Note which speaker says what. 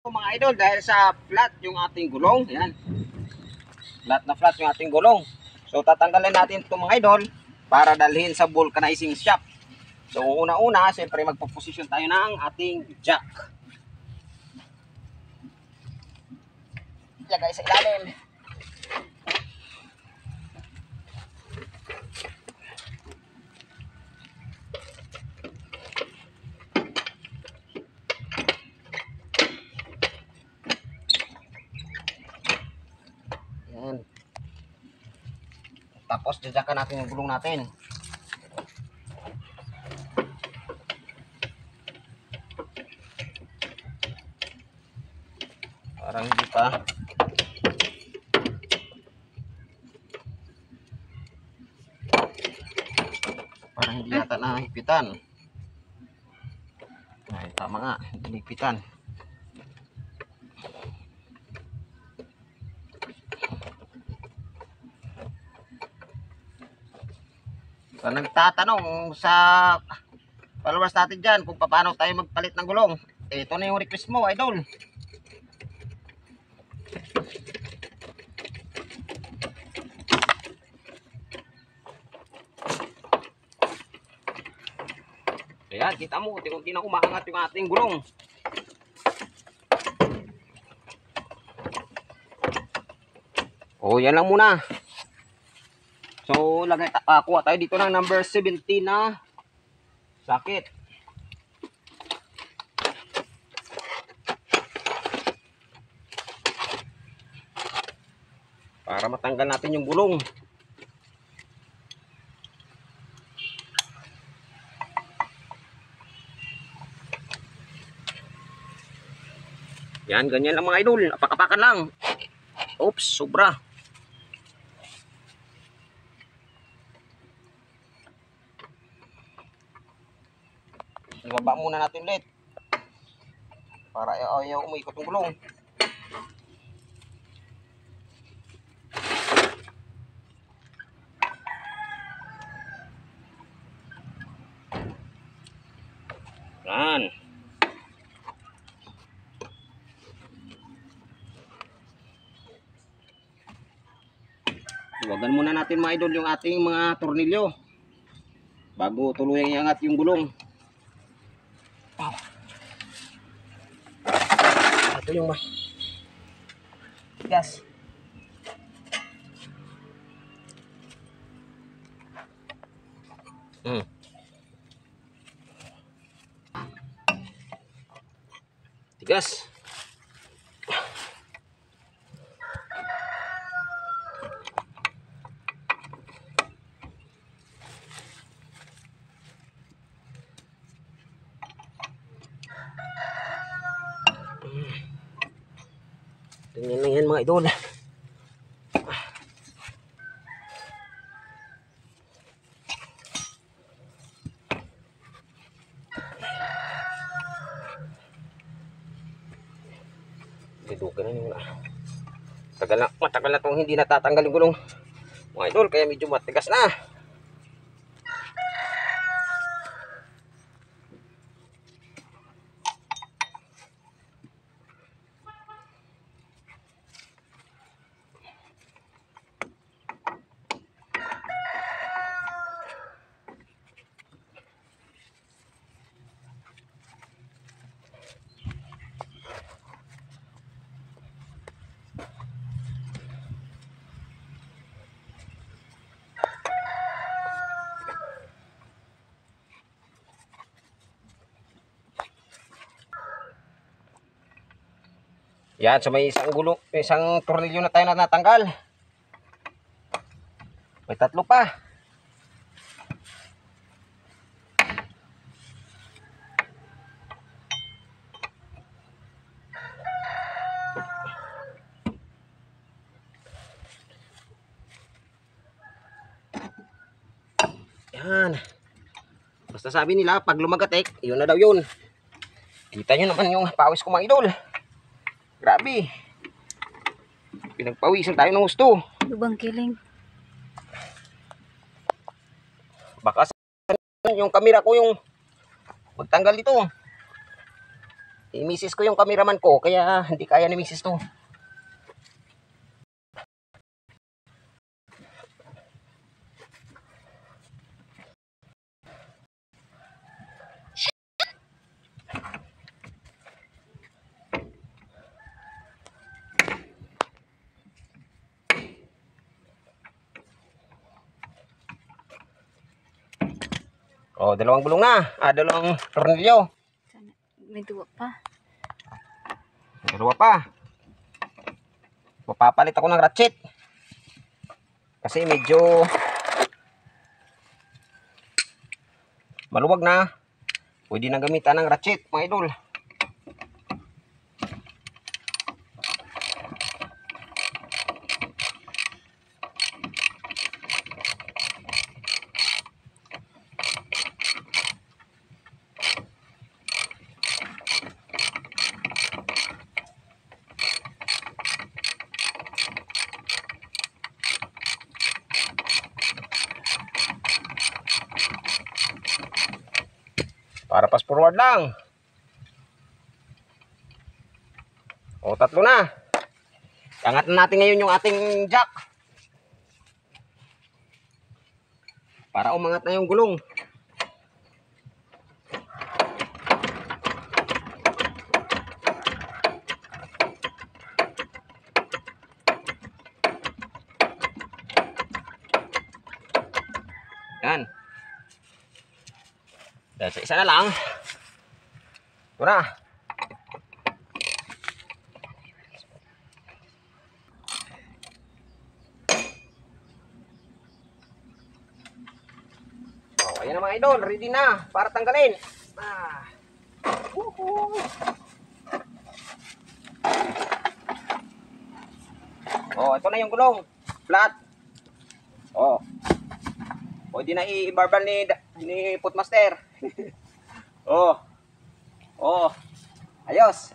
Speaker 1: Mga idol, dahil sa flat yung ating gulong, yan. Flat na flat yung ating gulong. So tatanggalin natin ito mga idol para dalhin sa vulcanizing shop. So una-una, siyempre magpo-position tayo ng ating jack. Ilagay sa ilalim. Yan. Tapos jajakan natin yung gulong natin. Parang hindi pa. Parang hindi yata nahipitan. Ay, tama nga, hindi nahipitan. So, nagtatanong sa followers natin dyan kung paano tayo magpalit ng gulong. Ito na yung request mo, idol. Ayan, kita mo, unti-unti na umaangat yung ating gulong. O, yan lang muna. So, kuha tayo dito ng number 17 na sakit. Para matanggal natin yung gulong. Yan, ganyan lang mga idol. Apak-apakan lang. Oops, sobra. Ibaba muna natin ulit. Para ayaw umikot yung gulong. Yan. Iwagan muna natin mga idol yung ating mga tornilyo bago tuluyang iangat yung gulong. Ito yung gas. Tigas. Ganyan lang yan mga idol. Didugan na yun. Matagal na itong hindi natatanggal yung gulong mga idol, kaya medyo matigas na. Yan, so may isang tornilyo na tayo na natanggal. May tatlo pa. Yan. Basta sabi nila, pag lumagatek, yun na daw yun. Kita nyo naman yung pawis ko mga idol. Grabe. Pinagpawisan tayo ng gusto.
Speaker 2: Lubang kiling.
Speaker 1: Baka yung kamera ko yung magtanggal dito. Misis ko yung cameraman ko, kaya hindi kaya ni misis to. Oh, dalawang gulong na. Dalawang tornilyo.
Speaker 2: May duwa pa.
Speaker 1: Dalawa pa. Mapapalit ako ng ratchet. Kasi medyo maluwag na. Pwede na gamitan ng ratchet, mga idol. Para pass forward lang. O, tatlo na. Angat na natin ngayon yung ating jack. Para umangat na yung gulong. Yan. Dahil sa isa na lang. Ito na. Ayan na mga idol, ready na para tanggalin. Woohoo! Oh, ito na yung gulong. Flat. Oh. Pwede na i-barbell ni Footmaster. Oh. Oh. Ayos.